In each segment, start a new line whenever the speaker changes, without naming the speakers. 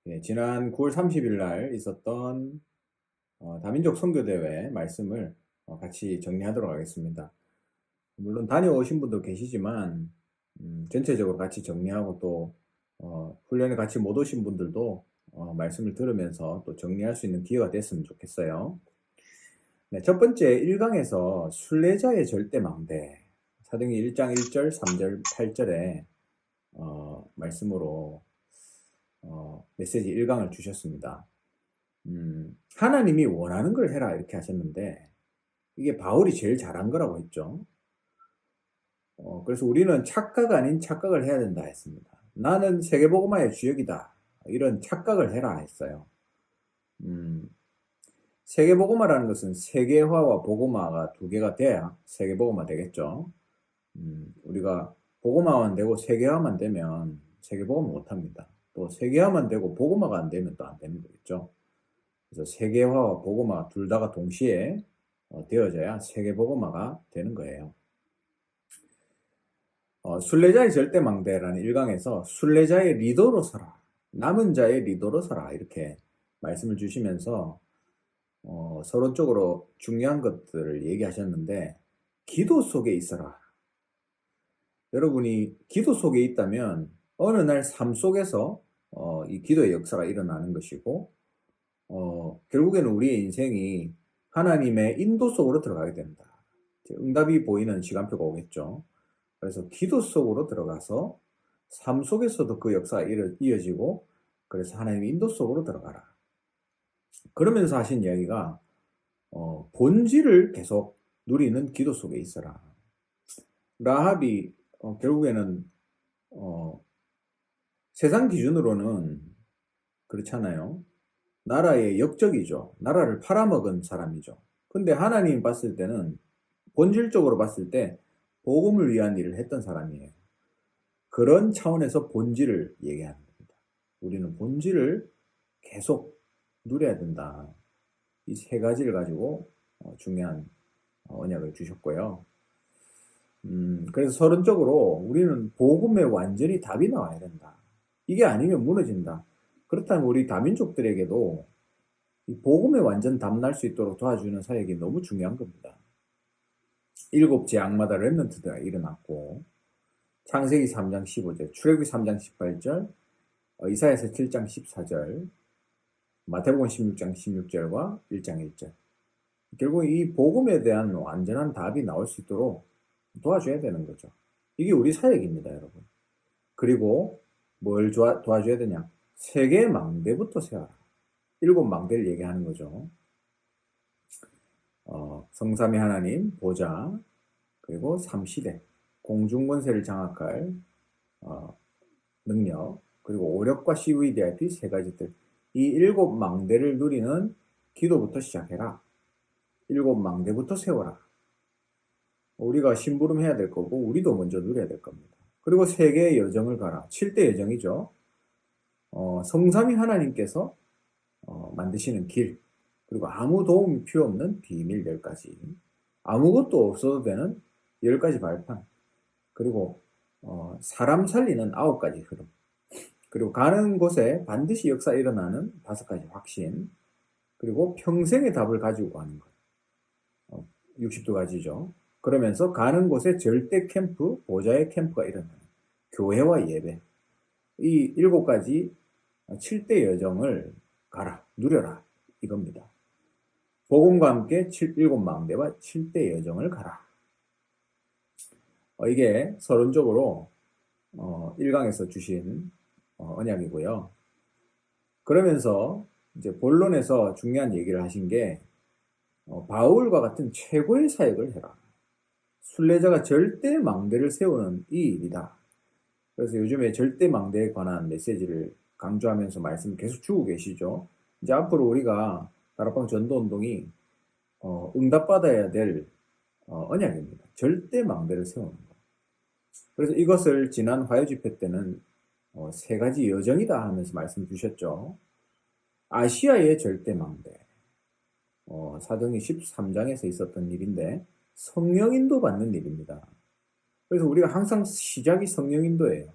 예, 지난 9월 30일 날 있었던 다민족 선교대회 말씀을 같이 정리하도록 하겠습니다. 물론 다녀오신 분도 계시지만 전체적으로 같이 정리하고 또 훈련에 같이 못 오신 분들도 말씀을 들으면서 또 정리할 수 있는 기회가 됐으면 좋겠어요. 네, 첫 번째 1강에서 순례자의 절대 망대, 사도행전 1장 1절, 3절, 8절에 말씀으로 메시지 1강을 주셨습니다. 하나님이 원하는 걸 해라 이렇게 하셨는데 이게 바울이 제일 잘한 거라고 했죠. 그래서 우리는 착각 아닌 착각을 해야 된다 했습니다. 나는 세계복음화의 주역이다. 이런 착각을 해라 했어요. 세계복음화라는 것은 세계화와 복음화가 두 개가 돼야 세계복음화 되겠죠. 우리가 복음화만 되고 세계화만 되면 세계복음을 못합니다. 또 세계화만 되고 복음화가 안 되면 또 안 되는 거겠죠. 그래서 세계화와 복음화 둘 다가 동시에 되어져야 세계복음화가 되는 거예요. 순례자의 절대망대라는 1강에서 순례자의 리더로 서라, 남은 자의 리더로 서라 이렇게 말씀을 주시면서 서론적으로 중요한 것들을 얘기하셨는데 기도 속에 있어라. 여러분이 기도 속에 있다면 어느 날 삶 속에서 이 기도의 역사가 일어나는 것이고 결국에는 우리의 인생이 하나님의 인도 속으로 들어가게 된다. 응답이 보이는 시간표가 오겠죠. 그래서 기도 속으로 들어가서 삶 속에서도 그 역사가 이어지고 그래서 하나님의 인도 속으로 들어가라. 그러면서 하신 이야기가 본질을 계속 누리는 기도 속에 있어라. 라합이 결국에는 세상 기준으로는 그렇잖아요. 나라의 역적이죠. 나라를 팔아먹은 사람이죠. 근데 하나님 봤을 때는 본질적으로 봤을 때 복음을 위한 일을 했던 사람이에요. 그런 차원에서 본질을 얘기하는 겁니다. 우리는 본질을 계속 누려야 된다. 이 세 가지를 가지고 중요한 언약을 주셨고요. 그래서 서론적으로 우리는 복음에 완전히 답이 나와야 된다. 이게 아니면 무너진다. 그렇다면 우리 다민족들에게도 이 복음에 완전 답 날 수 있도록 도와주는 사역이 너무 중요한 겁니다. 7 재앙마다 렘넌트가 일어났고 창세기 3장 15절, 출애굽기 3장 18절, 이사야서 7장 14절, 마태복음 16장 16절과 1장 1절. 결국 이 복음에 대한 완전한 답이 나올 수 있도록 도와줘야 되는 거죠. 이게 우리 사역입니다, 여러분. 그리고 뭘 도와줘야 되냐? 세계 망대부터 세워라. 7 망대를 얘기하는 거죠. 성삼위 하나님, 보좌, 그리고 3시대, 공중권세를 장악할 능력, 그리고 오력과 CVDIP 세 가지들. 이 7 망대를 누리는 기도부터 시작해라. 7 망대부터 세워라. 우리가 심부름해야 될 거고 우리도 먼저 누려야 될 겁니다. 그리고 세계의 여정을 가라. 7대 여정이죠. 성삼위 하나님께서 만드시는 길, 그리고 아무 도움이 필요 없는 비밀 10가지, 아무것도 없어도 되는 10가지 발판, 그리고 사람 살리는 9가지 흐름, 그리고 가는 곳에 반드시 역사 일어나는 5가지 확신, 그리고 평생의 답을 가지고 가는 것, 62가지죠. 그러면서 가는 곳에 절대 캠프, 보좌의 캠프가 일어나는 교회와 예배, 이 7가지 7대 여정을 가라, 누려라 이겁니다. 복음과 함께 7 망대와 7대 여정을 가라. 이게 서론적으로 1강에서 주신 언약이고요. 그러면서 이제 본론에서 중요한 얘기를 하신 게 바울과 같은 최고의 사역을 해라. 순례자가 절대 망대를 세우는 이 일이다. 그래서 요즘에 절대 망대에 관한 메시지를 강조하면서 말씀을 계속 주고 계시죠. 이제 앞으로 우리가 다락방 전도운동이 응답받아야 될 언약입니다. 절대 망대를 세우는 것. 그래서 이것을 지난 화요집회 때는 3가지 여정이다 하면서 말씀 주셨죠. 아시아의 절대 망대. 사도행전 13장에서 있었던 일인데 성령인도 받는 일입니다. 그래서 우리가 항상 시작이 성령인도예요.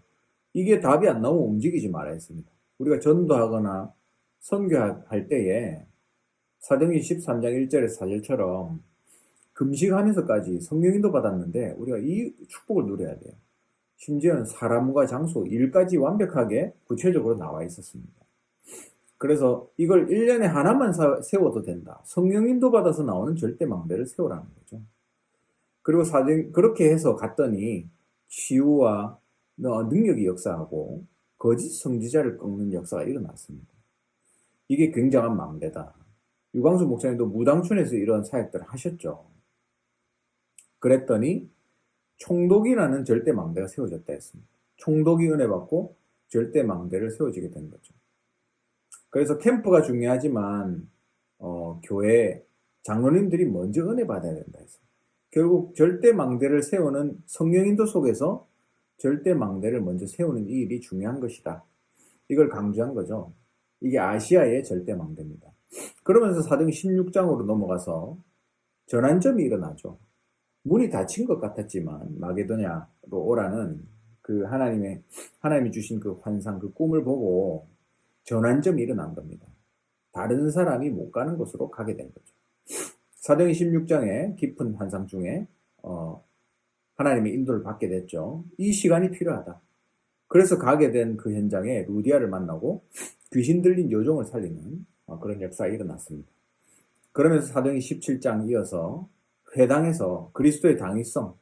이게 답이 안 나오면 움직이지 말아야 했습니다. 우리가 전도하거나 선교할 때에 사도행전 13장 1절의 사절처럼 금식하면서까지 성령인도 받았는데 우리가 이 축복을 누려야 돼요. 심지어는 사람과 장소, 일까지 완벽하게 구체적으로 나와 있었습니다. 그래서 이걸 1년에 하나만 세워도 된다. 성령인도 받아서 나오는 절대망대를 세우라는 거죠. 그리고 그렇게 해서 갔더니 치유와 능력이 역사하고 거짓 선지자를 꺾는 역사가 일어났습니다. 이게 굉장한 망대다. 유광수 목사님도 무당촌에서 이런 사역들을 하셨죠. 그랬더니 총독이라는 절대망대가 세워졌다 했습니다. 총독이 은혜 받고 절대망대를 세워지게 된 거죠. 그래서 캠프가 중요하지만 교회 장로님들이 먼저 은혜 받아야 된다 했어요. 결국 절대망대를 세우는 성령인도 속에서 절대망대를 먼저 세우는 이 일이 중요한 것이다. 이걸 강조한 거죠. 이게 아시아의 절대망대입니다. 그러면서 사도행 16장으로 넘어가서 전환점이 일어나죠. 문이 닫힌 것 같았지만 마게도냐로 오라는 그 하나님이 주신 그 환상, 그 꿈을 보고 전환점이 일어난 겁니다. 다른 사람이 못 가는 곳으로 가게 된 거죠. 사도행 16장의 깊은 환상 중에 하나님의 인도를 받게 됐죠. 이 시간이 필요하다. 그래서 가게 된 그 현장에 루디아를 만나고 귀신 들린 여종을 살리는 그런 역사가 일어났습니다. 그러면서 사도행 17장 이어서 회당에서 그리스도의 당위성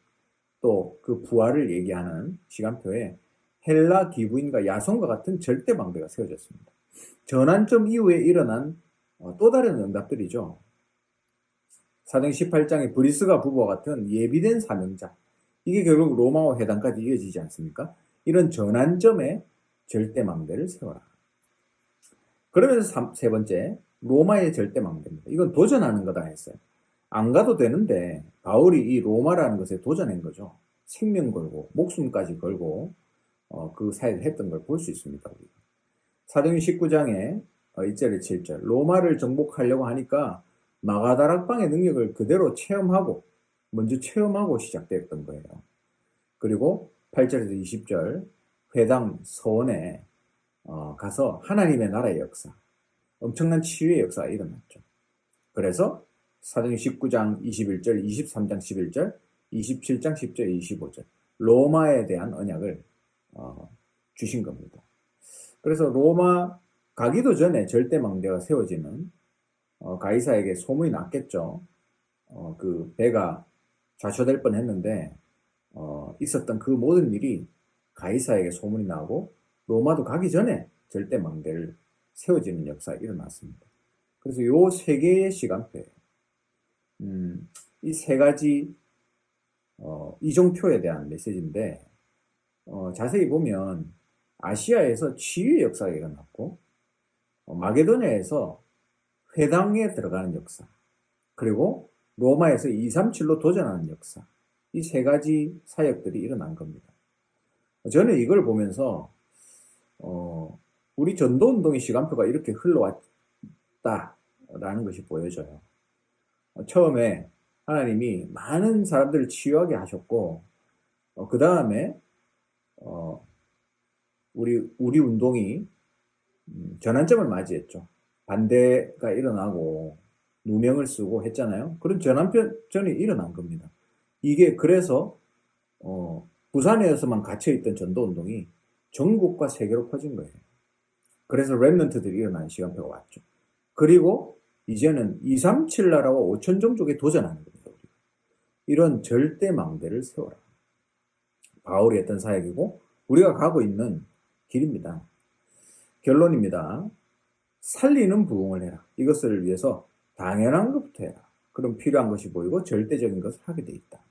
또 그 부활을 얘기하는 시간표에 헬라 기부인과 야손과 같은 절대망대가 세워졌습니다. 전환점 이후에 일어난 또 다른 응답들이죠. 사도행 18장의 브리스가 부부와 같은 예비된 사명자, 이게 결국 로마와 회당까지 이어지지 않습니까? 이런 전환점에 절대망대를 세워라. 그러면서 세 번째, 로마의 절대망대입니다. 이건 도전하는 거다 했어요. 안 가도 되는데 바울이 이 로마라는 것에 도전한 거죠. 생명 걸고 목숨까지 걸고 그 사역을 했던 걸 볼 수 있습니다. 우리가. 사도행 19장에 1절에 7절 로마를 정복하려고 하니까 마가다락방의 능력을 그대로 먼저 체험하고 시작됐던 거예요. 그리고 8절에서 20절 회당 서원에 가서 하나님의 나라의 역사, 엄청난 치유의 역사가 일어났죠. 그래서 사도행 19장 21절, 23장 11절, 27장 10절, 25절 로마에 대한 언약을 주신 겁니다. 그래서 로마 가기도 전에 절대망대가 세워지는 가이사에게 소문이 났겠죠. 그 배가 좌초될 뻔했는데 있었던 그 모든 일이 가이사에게 소문이 나고 로마도 가기 전에 절대망대를 세워지는 역사가 일어났습니다. 그래서 요 세 개의 시간표예요. 이 세 가지 이종표에 대한 메시지인데 자세히 보면 아시아에서 치유의 역사가 일어났고 마게도냐에서 회당에 들어가는 역사, 그리고 로마에서 237로 도전하는 역사, 이 세 가지 사역들이 일어난 겁니다. 저는 이걸 보면서 우리 전도운동의 시간표가 이렇게 흘러왔다라는 것이 보여져요. 처음에 하나님이 많은 사람들을 치유하게 하셨고 그 다음에 우리 운동이 전환점을 맞이했죠. 반대가 일어나고 누명을 쓰고 했잖아요. 그런 전환점이 일어난 겁니다. 이게 그래서 부산에서만 갇혀있던 전도운동이 전국과 세계로 퍼진 거예요. 그래서 렘넌트들이 일어나는 시간표가 왔죠. 그리고 이제는 237 나라와 5천 종족에 도전하는 겁니다. 이런 절대망대를 세워라. 바울이 했던 사역이고 우리가 가고 있는 길입니다. 결론입니다. 살리는 부흥을 해라. 이것을 위해서 당연한 것부터 해라. 그럼 필요한 것이 보이고 절대적인 것을 하게 돼 있다.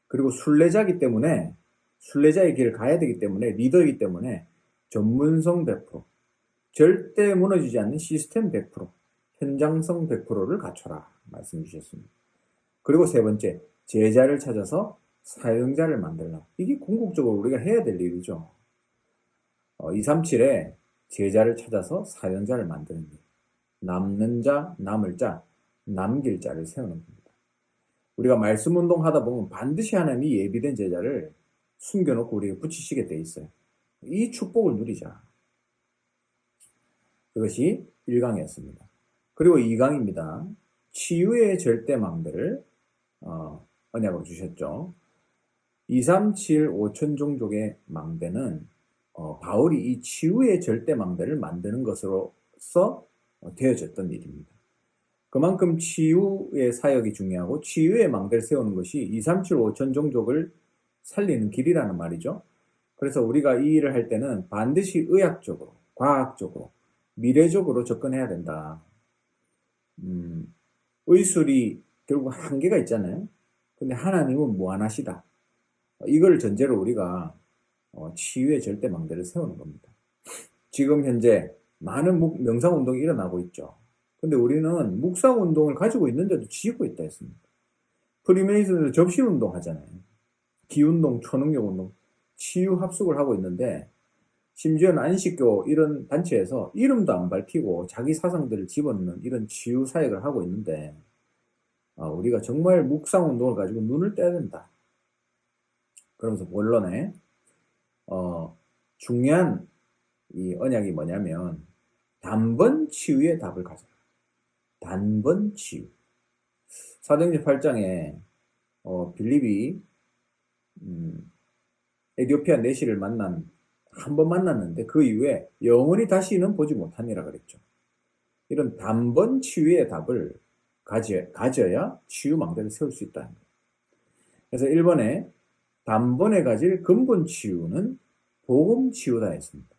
그리고 순례자이기 때문에 순례자의 길을 가야 되기 때문에 리더이기 때문에 전문성 100%, 절대 무너지지 않는 시스템 100%, 현장성 100%를 갖춰라 말씀 주셨습니다. 그리고 세 번째, 제자를 찾아서 사용자를 만들라. 이게 궁극적으로 우리가 해야 될 일이죠. 237에 제자를 찾아서 사용자를 만드는 일. 남는 자, 남을 자, 남길 자를 세우는 겁니다. 우리가 말씀 운동하다 보면 반드시 하나님이 예비된 제자를 숨겨놓고 우리에게 붙이시게 돼 있어요. 이 축복을 누리자. 그것이 1강이었습니다. 그리고 2강입니다. 치유의 절대망대를 언약으로 주셨죠. 237 5천종족의 망대는 바울이 이 치유의 절대망대를 만드는 것으로서 되어졌던 일입니다. 그만큼 치유의 사역이 중요하고 치유의 망대를 세우는 것이 237 5천종족을 살리는 길이라는 말이죠. 그래서 우리가 이 일을 할 때는 반드시 의학적으로, 과학적으로, 미래적으로 접근해야 된다. 의술이 결국 한계가 있잖아요. 근데 하나님은 무한하시다. 이걸 전제로 우리가 치유의 절대망대를 세우는 겁니다. 지금 현재 많은 명상운동이 일어나고 있죠. 근데 우리는 묵상운동을 가지고 있는데도 지고 있다 했습니다. 프리메이슨에서 접신운동 하잖아요. 기운동, 초능력운동, 치유합숙을 하고 있는데 심지어는 안식교 이런 단체에서 이름도 안 밝히고 자기 사상들을 집어넣는 이런 치유 사역을 하고 있는데 우리가 정말 묵상운동을 가지고 눈을 떼야 된다. 그러면서 본론에 중요한 이 언약이 뭐냐면 단번 치유의 답을 가져라. 단번 치유. 사도행전 8장에 빌립이 에디오피아 내시를 한 번 만났는데 그 이후에 영원히 다시는 보지 못하니라 그랬죠. 이런 단번 치유의 답을 가져야 치유 망대를 세울 수 있다는 거예요. 그래서 1번에 단번에 가질 근본 치유는 복음 치유다 했습니다.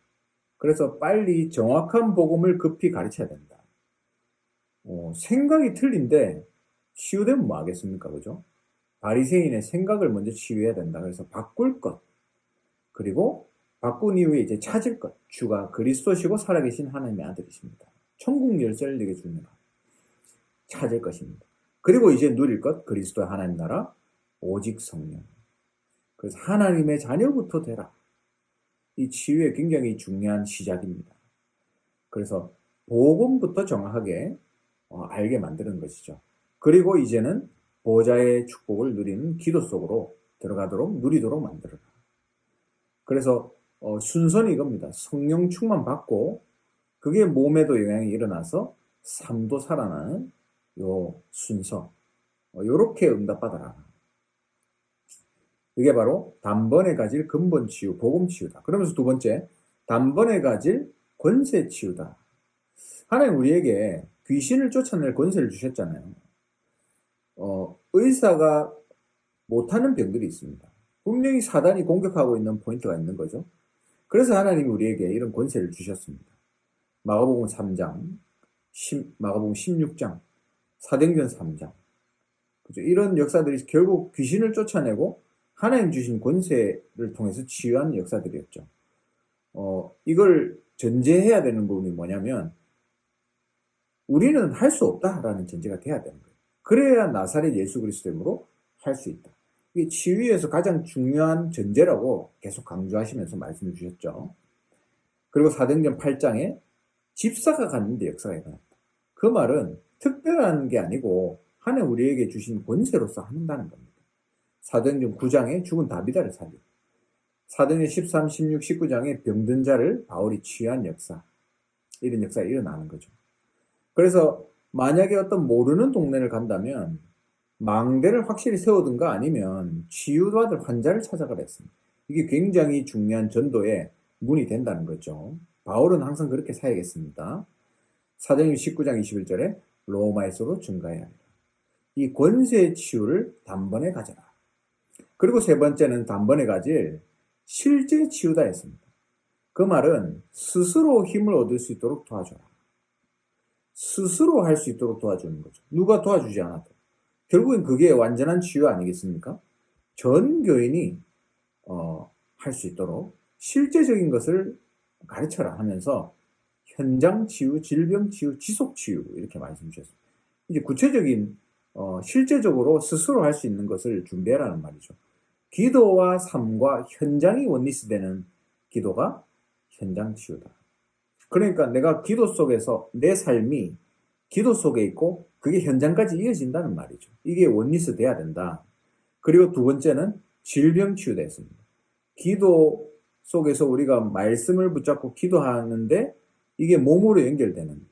그래서 빨리 정확한 복음을 급히 가르쳐야 된다. 생각이 틀린데 치유되면 뭐 하겠습니까? 그죠? 바리새인의 생각을 먼저 치유해야 된다. 그래서 바꿀 것. 그리고 바꾼 이후에 이제 찾을 것. 주가 그리스도시고 살아계신 하나님의 아들이십니다. 천국 열쇠를 내게 주느라. 찾을 것입니다. 그리고 이제 누릴 것. 그리스도의 하나님 나라. 오직 성령. 그래서 하나님의 자녀부터 되라. 이 치유의 굉장히 중요한 시작입니다. 그래서 복음부터 정확하게 알게 만드는 것이죠. 그리고 이제는 보좌의 축복을 누리는 기도 속으로 들어가도록 누리도록 만들어라. 그래서 순서는 이겁니다. 성령 충만 받고 그게 몸에도 영향이 일어나서 삶도 살아나는 요 순서. 요렇게 응답받아라. 이게 바로 단번에 가질 근본 치유, 복음 치유다. 그러면서 두 번째, 단번에 가질 권세 치유다. 하나님 우리에게 귀신을 쫓아낼 권세를 주셨잖아요. 의사가 못하는 병들이 있습니다. 분명히 사단이 공격하고 있는 포인트가 있는 거죠. 그래서 하나님이 우리에게 이런 권세를 주셨습니다. 마가복음 3장, 마가복음 16장, 사도행전 3장. 그죠? 이런 역사들이 결국 귀신을 쫓아내고 하나님 주신 권세를 통해서 치유한 역사들이었죠. 이걸 전제해야 되는 부분이 뭐냐면 우리는 할 수 없다라는 전제가 돼야 되는 거예요. 그래야 나사렛 예수 그리스도로 할 수 있다. 이게 치유에서 가장 중요한 전제라고 계속 강조하시면서 말씀을 주셨죠. 그리고 사도행전 8장에 집사가 갔는데 역사가 일어났다. 그 말은 특별한 게 아니고 하나님 우리에게 주신 권세로서 한다는 겁니다. 사도행전 9장에 죽은 다비다를 살리고 사도행전 13, 16, 19장에 병든 자를 바울이 치유한 역사, 이런 역사가 일어나는 거죠. 그래서 만약에 어떤 모르는 동네를 간다면 망대를 확실히 세우든가 아니면 치유받을 환자를 찾아가라 했습니다. 이게 굉장히 중요한 전도의 문이 된다는 거죠. 바울은 항상 그렇게 사역했습니다. 사도행전 19장 21절에 로마에서도 증가해야 합니다. 이 권세의 치유를 단번에 가져라. 그리고 세 번째는 단번에 가질 실제 치유다 했습니다. 그 말은 스스로 힘을 얻을 수 있도록 도와줘라. 스스로 할 수 있도록 도와주는 거죠. 누가 도와주지 않아도. 결국엔 그게 완전한 치유 아니겠습니까? 전 교인이 할 수 있도록 실제적인 것을 가르쳐라 하면서 현장 치유, 질병 치유, 지속 치유 이렇게 말씀 주셨습니다. 이제 구체적인 실제적으로 스스로 할 수 있는 것을 준비해라는 말이죠. 기도와 삶과 현장이 원리스되는 기도가 현장 치유다. 그러니까 내가 기도 속에서 내 삶이 기도 속에 있고 그게 현장까지 이어진다는 말이죠. 이게 원리스 돼야 된다. 그리고 두 번째는 질병 치유다 했습니다. 기도 속에서 우리가 말씀을 붙잡고 기도하는데 이게 몸으로 연결되는.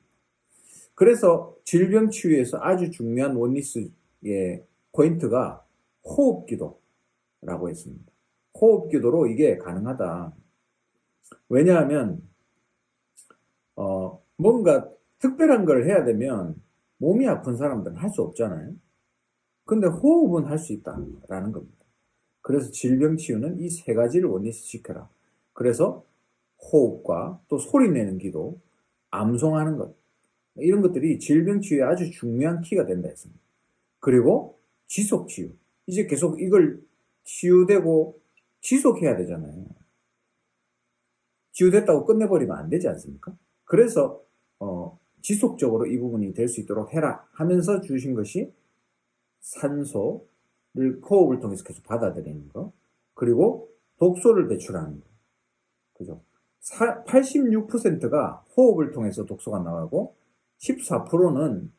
그래서 질병 치유에서 아주 중요한 원리스의 포인트가 호흡기도라고 했습니다. 호흡기도로 이게 가능하다. 왜냐하면 뭔가 특별한 걸 해야 되면 몸이 아픈 사람들은 할 수 없잖아요. 근데 호흡은 할 수 있다라는 겁니다. 그래서 질병 치유는 이 세 가지를 원리시켜라. 그래서 호흡과 또 소리 내는 기도, 암송하는 것, 이런 것들이 질병 치유에 아주 중요한 키가 된다 했습니다. 그리고 지속 치유. 이제 계속 이걸 치유되고 지속해야 되잖아요. 치유됐다고 끝내버리면 안 되지 않습니까? 그래서 지속적으로 이 부분이 될 수 있도록 해라 하면서 주신 것이 산소를 호흡을 통해서 계속 받아들이는 거, 그리고 독소를 배출하는 거. 그죠? 86%가 호흡을 통해서 독소가 나가고 14%는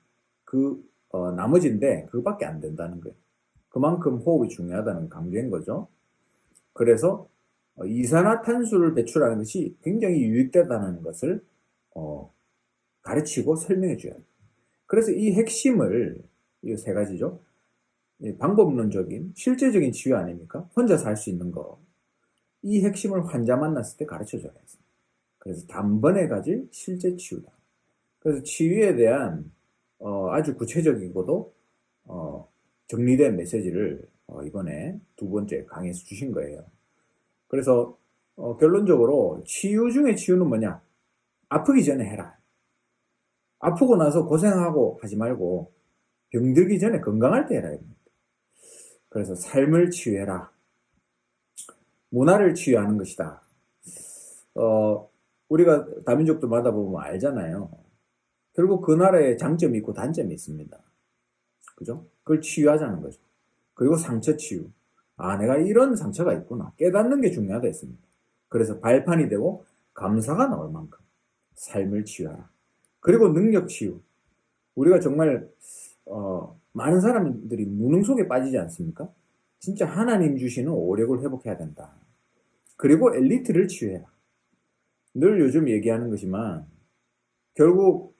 나머지인데 그거밖에 안 된다는 거예요. 그만큼 호흡이 중요하다는 강조인 거죠. 그래서 이산화탄소를 배출하는 것이 굉장히 유익되다는 것을 가르치고 설명해 줘야 돼요. 그래서 이 핵심을, 이 세 가지죠. 방법론적인 실제적인 치유 아닙니까? 혼자서 할 수 있는 거. 이 핵심을 환자 만났을 때 가르쳐 줘야 돼요. 그래서 단번에 가질 실제 치유다. 그래서 치유에 대한 아주 구체적이고도 정리된 메시지를 이번에 두 번째 강의에서 주신 거예요. 그래서 결론적으로 치유 중에 치유는 뭐냐? 아프기 전에 해라. 아프고 나서 고생하고 하지 말고 병들기 전에 건강할 때 해라. 그래서 삶을 치유해라. 문화를 치유하는 것이다. 우리가 다민족들마다 보면 알잖아요. 결국 그 나라에 장점이 있고 단점이 있습니다. 그죠? 그걸 치유하자는 거죠. 그리고 상처 치유. 아, 내가 이런 상처가 있구나. 깨닫는 게 중요하다 했습니다. 그래서 발판이 되고 감사가 나올 만큼 삶을 치유하라. 그리고 능력 치유. 우리가 정말 많은 사람들이 무능 속에 빠지지 않습니까? 진짜 하나님 주시는 오력을 회복해야 된다. 그리고 엘리트를 치유해라. 늘 요즘 얘기하는 것이지만 결국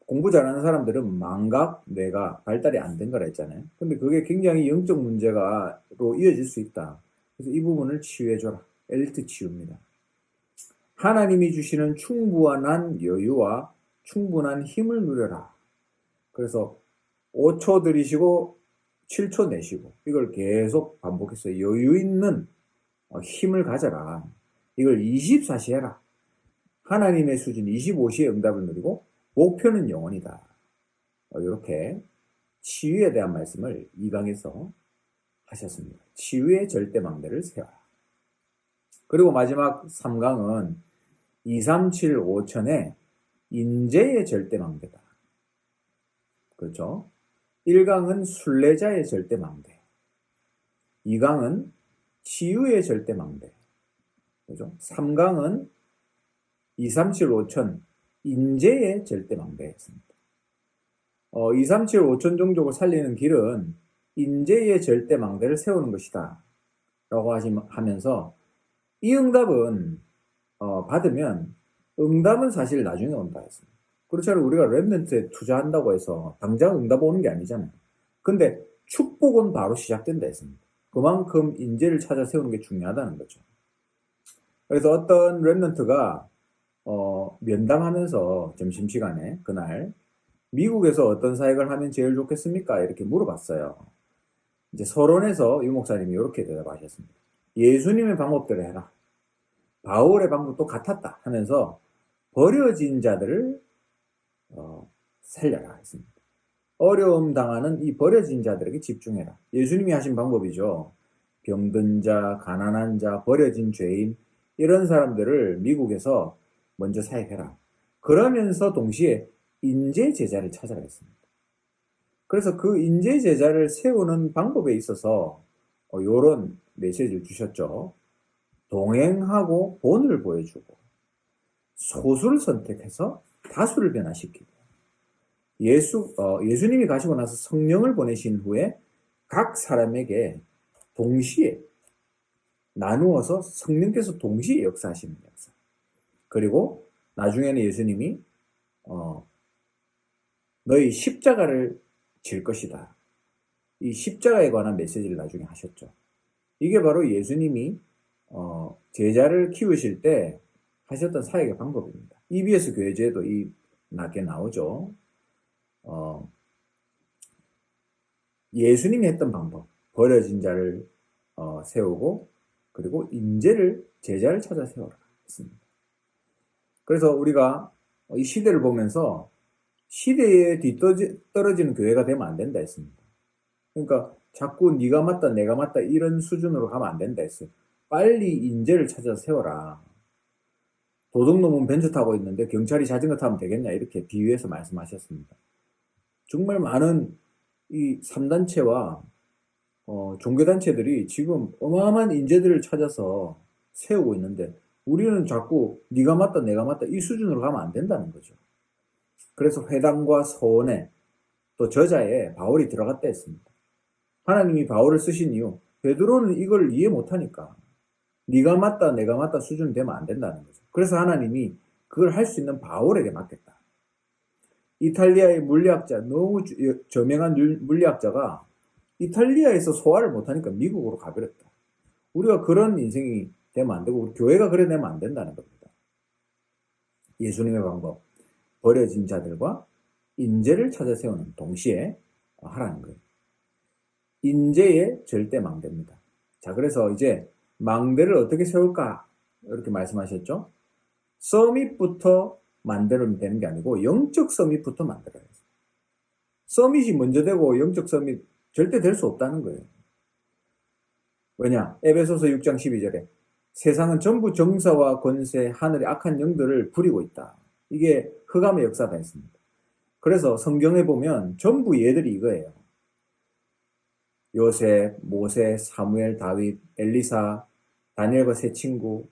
공부 잘하는 사람들은 망각, 뇌가 발달이 안 된 거라 했잖아요. 근데 그게 굉장히 영적 문제가로 이어질 수 있다. 그래서 이 부분을 치유해줘라. 엘리트 치유입니다. 하나님이 주시는 충분한 여유와 충분한 힘을 누려라. 그래서 5초 들이쉬고 7초 내쉬고 이걸 계속 반복해서 여유 있는 힘을 가져라. 이걸 24시 해라. 하나님의 수준 25시의 응답을 누리고 목표는 영원이다. 이렇게 치유에 대한 말씀을 2강에서 하셨습니다. 치유의 절대망대를 세워라. 그리고 마지막 3강은 2, 3, 7, 5천의 인재의 절대망대다. 그렇죠? 1강은 순례자의 절대망대. 2강은 치유의 절대망대. 그죠? 3강은 2, 3, 7, 5천 인재의 절대망대였습니다. 2, 3, 7, 5천 종족을 살리는 길은 인재의 절대망대를 세우는 것이다. 라고 하면서 이 응답은 받으면 응답은 사실 나중에 온다 했습니다. 그렇잖아요. 우리가 랩런트에 투자한다고 해서 당장 응답 오는 게 아니잖아요. 근데 축복은 바로 시작된다 했습니다. 그만큼 인재를 찾아 세우는 게 중요하다는 거죠. 그래서 어떤 랩런트가 면담하면서 점심시간에 그날 미국에서 어떤 사역을 하면 제일 좋겠습니까? 이렇게 물어봤어요. 이제 서론에서 유 목사님이 이렇게 대답하셨습니다. 예수님의 방법대로 해라. 바울의 방법도 같았다 하면서 버려진 자들을 살려라 했습니다. 어려움 당하는 이 버려진 자들에게 집중해라. 예수님이 하신 방법이죠. 병든 자, 가난한 자, 버려진 죄인 이런 사람들을 미국에서 먼저 사역해라. 그러면서 동시에 인재 제자를 찾아라 했습니다. 그래서 그 인재 제자를 세우는 방법에 있어서 이런 메시지를 주셨죠. 동행하고 본을 보여주고 소수를 선택해서 다수를 변화시키고 예수님이 가시고 나서 성령을 보내신 후에 각 사람에게 동시에 나누어서 성령께서 동시에 역사하시는 역사. 그리고 나중에는 예수님이 너희 십자가를 질 것이다. 이 십자가에 관한 메시지를 나중에 하셨죠. 이게 바로 예수님이 제자를 키우실 때 하셨던 사역의 방법입니다. EBS 교회제도 낮게 나오죠. 예수님이 했던 방법, 버려진 자를 세우고 그리고 제자를 찾아 세워라 했습니다. 그래서 우리가 이 시대를 보면서 시대에 뒤떨어지는 교회가 되면 안 된다 했습니다. 그러니까 자꾸 네가 맞다 내가 맞다 이런 수준으로 가면 안 된다 했어요. 빨리 인재를 찾아서 세워라. 도둑놈은 벤츠 타고 있는데 경찰이 자전거 타면 되겠냐 이렇게 비유해서 말씀하셨습니다. 정말 많은 이 3단체와 종교단체들이 지금 어마어마한 인재들을 찾아서 세우고 있는데 우리는 자꾸 네가 맞다 내가 맞다 이 수준으로 가면 안 된다는 거죠. 그래서 회당과 서원에 또 저자에 바울이 들어갔다 했습니다. 하나님이 바울을 쓰신 이유 베드로는 이걸 이해 못하니까 네가 맞다 내가 맞다 수준 되면 안 된다는 거죠. 그래서 하나님이 그걸 할 수 있는 바울에게 맡겼다. 이탈리아의 물리학자 너무 저명한 물리학자가 이탈리아에서 소화를 못하니까 미국으로 가버렸다. 우리가 그런 인생이 되면 안 되고 우리 교회가 그래 되면 안 된다는 겁니다. 예수님의 방법 버려진 자들과 인재를 찾아 세우는 동시에 하라는 거예요. 인재의 절대 망대입니다. 자, 그래서 이제 망대를 어떻게 세울까? 이렇게 말씀하셨죠? 서밋부터 만들면 되는 게 아니고 영적 서밋부터 만들어야 해요. 서밋이 먼저 되고 영적 서밋 절대 될 수 없다는 거예요. 왜냐? 에베소서 6장 12절에 세상은 전부 정사와 권세, 하늘의 악한 영들을 부리고 있다. 이게 흑암의 역사다 했습니다. 그래서 성경에 보면 전부 얘들이 이거예요. 요셉, 모세, 사무엘, 다윗, 엘리사, 다니엘과 세 친구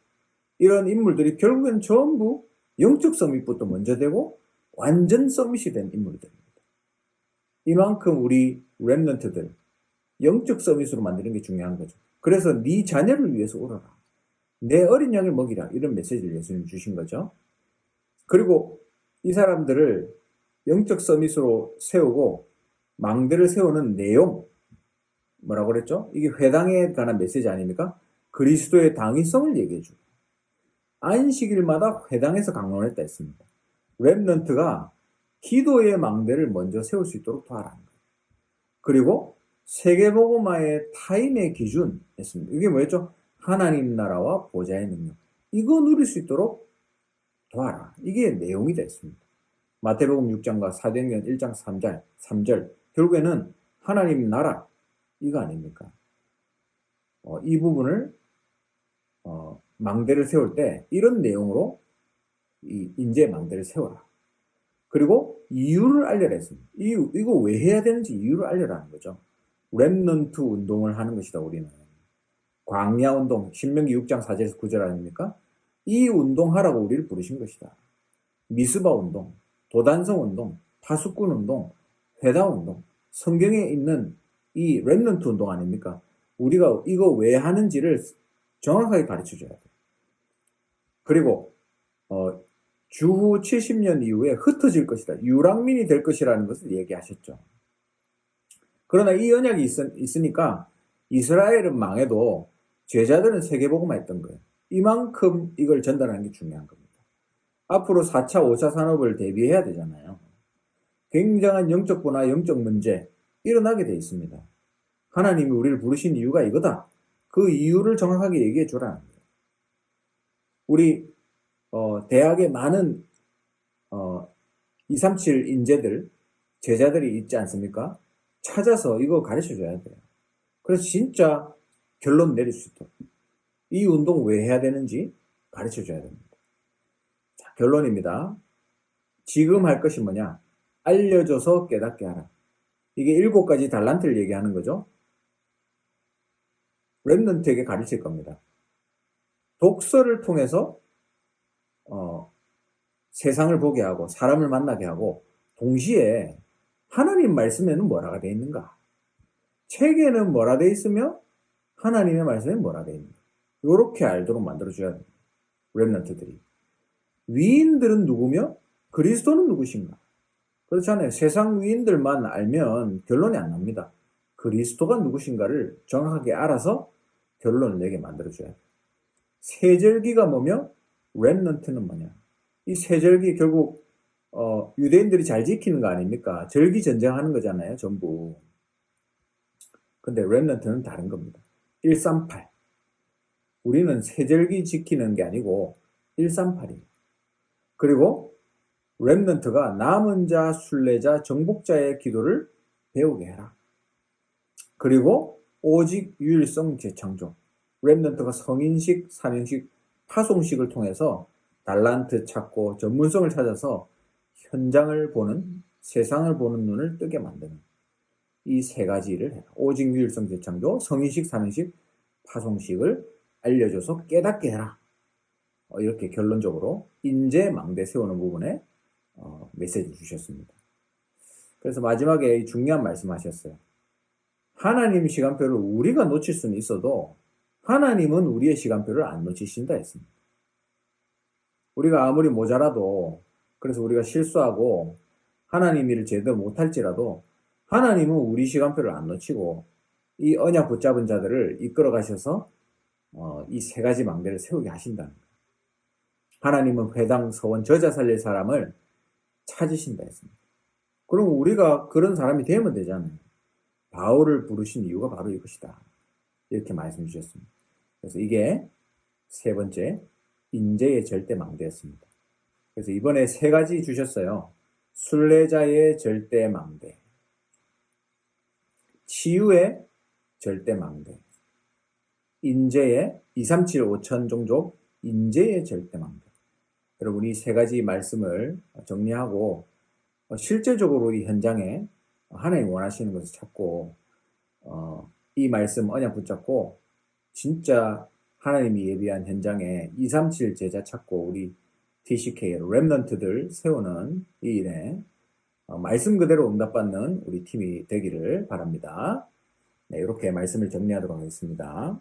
이런 인물들이 결국엔 전부 영적 서밋부터 먼저 되고 완전 서밋이 된 인물들입니다. 이만큼 우리 렘넌트들 영적 서밋으로 만드는 게 중요한 거죠. 그래서 네 자녀를 위해서 오라라. 내 어린 양을 먹이라. 이런 메시지를 예수님 주신 거죠. 그리고 이 사람들을 영적 서밋으로 세우고 망대를 세우는 내용 뭐라고 그랬죠? 이게 회당에 관한 메시지 아닙니까? 그리스도의 당위성을 얘기해 주고 안식일마다 회당에서 강론했다 했습니다. 렘넌트가 기도의 망대를 먼저 세울 수 있도록 도와라는 거예요. 그리고 세계복음화의 타임의 기준 했습니다. 이게 뭐였죠? 하나님 나라와 보좌의 능력. 이거 누릴 수 있도록 도와라. 이게 내용이 됐습니다. 마태복음 6장과 사도행전 1장 3절 결국에는 하나님 나라 이거 아닙니까? 이 부분을 망대를 세울 때 이런 내용으로 이 인재 망대를 세워라. 그리고 이유를 알려라 했습니다. 이거 왜 해야 되는지 이유를 알려라는 거죠. 렘넌트 운동을 하는 것이다 우리는. 광야 운동, 신명기 6장 4절에서 9절 아닙니까? 이 운동하라고 우리를 부르신 것이다. 미스바 운동, 도단성 운동, 파수꾼 운동, 회당 운동, 성경에 있는 이 렘넌트 운동 아닙니까? 우리가 이거 왜 하는지를 정확하게 가르쳐줘야 돼요. 그리고 주후 70년 이후에 흩어질 것이다. 유랑민이 될 것이라는 것을 얘기하셨죠. 그러나 이 언약이 있으니까 이스라엘은 망해도 제자들은 세계복음화 했던 거예요. 이만큼 이걸 전달하는 게 중요한 겁니다. 앞으로 4차, 5차 산업을 대비해야 되잖아요. 굉장한 영적 분화, 영적 문제 일어나게 돼 있습니다. 하나님이 우리를 부르신 이유가 이거다. 그 이유를 정확하게 얘기해 주라는 거예요. 우리 대학에 많은 237 인재들, 제자들이 있지 않습니까? 찾아서 이거 가르쳐 줘야 돼요. 그래서 진짜 결론 내릴 수 있도록 이 운동 왜 해야 되는지 가르쳐 줘야 됩니다. 자, 결론입니다. 지금 할 것이 뭐냐? 알려줘서 깨닫게 하라. 이게 7가지 달란트를 얘기하는 거죠. 렘넌트에게 가르칠 겁니다. 독서를 통해서 세상을 보게 하고 사람을 만나게 하고 동시에 하나님 말씀에는 뭐라가 되어 있는가? 책에는 뭐라 되어 있으며 하나님의 말씀에는 뭐라 되어 있는가? 이렇게 알도록 만들어줘야 돼요. 렘넌트들이. 위인들은 누구며 그리스도는 누구신가? 그렇잖아요. 세상 위인들만 알면 결론이 안 납니다. 그리스도가 누구신가를 정확하게 알아서 결론을 내게 만들어줘야 돼요. 세절기가 뭐며 렘넌트는 뭐냐? 이 세절기 결국 유대인들이 잘 지키는 거 아닙니까? 절기 전쟁하는 거잖아요, 전부. 근데 렘넌트는 다른 겁니다. 138. 우리는 세절기 지키는 게 아니고 138이에요. 그리고 렘넌트가 남은 자, 순례자, 정복자의 기도를 배우게 해라. 그리고 오직 유일성 재창조. 렘넌트가 성인식, 사명식, 파송식을 통해서 달란트 찾고 전문성을 찾아서 현장을 보는, 세상을 보는 눈을 뜨게 만드는 이 세 가지를 해라. 오직 유일성 재창조, 성인식, 사명식, 파송식을 알려줘서 깨닫게 해라. 이렇게 결론적으로 인재망대 세우는 부분에 메시지 주셨습니다. 그래서 마지막에 중요한 말씀하셨어요. 하나님 시간표를 우리가 놓칠 수는 있어도 하나님은 우리의 시간표를 안 놓치신다 했습니다. 우리가 아무리 모자라도, 그래서 우리가 실수하고 하나님 일을 제대로 못할지라도 하나님은 우리 시간표를 안 놓치고 이 언약 붙잡은 자들을 이끌어 가셔서 이 세 가지 망대를 세우게 하신다는 거예요. 하나님은 회당, 서원, 저자 살릴 사람을 찾으신다 했습니다. 그럼 우리가 그런 사람이 되면 되잖아요. 바울을 부르신 이유가 바로 이것이다. 이렇게 말씀 주셨습니다. 그래서 이게 세 번째, 인재의 절대 망대였습니다. 그래서 이번에 세 가지 주셨어요. 순례자의 절대 망대, 치유의 절대 망대, 인재의 237 5천 종족 인재의 절대 망대. 여러분 이 세 가지 말씀을 정리하고 실제적으로 이 현장에 하나님 원하시는 것을 찾고 이 말씀 언약 붙잡고 진짜 하나님이 예비한 현장에 237 제자 찾고 우리 TCK 렘넌트들 세우는 이 일에 말씀 그대로 응답받는 우리 팀이 되기를 바랍니다. 네, 이렇게 말씀을 정리하도록 하겠습니다.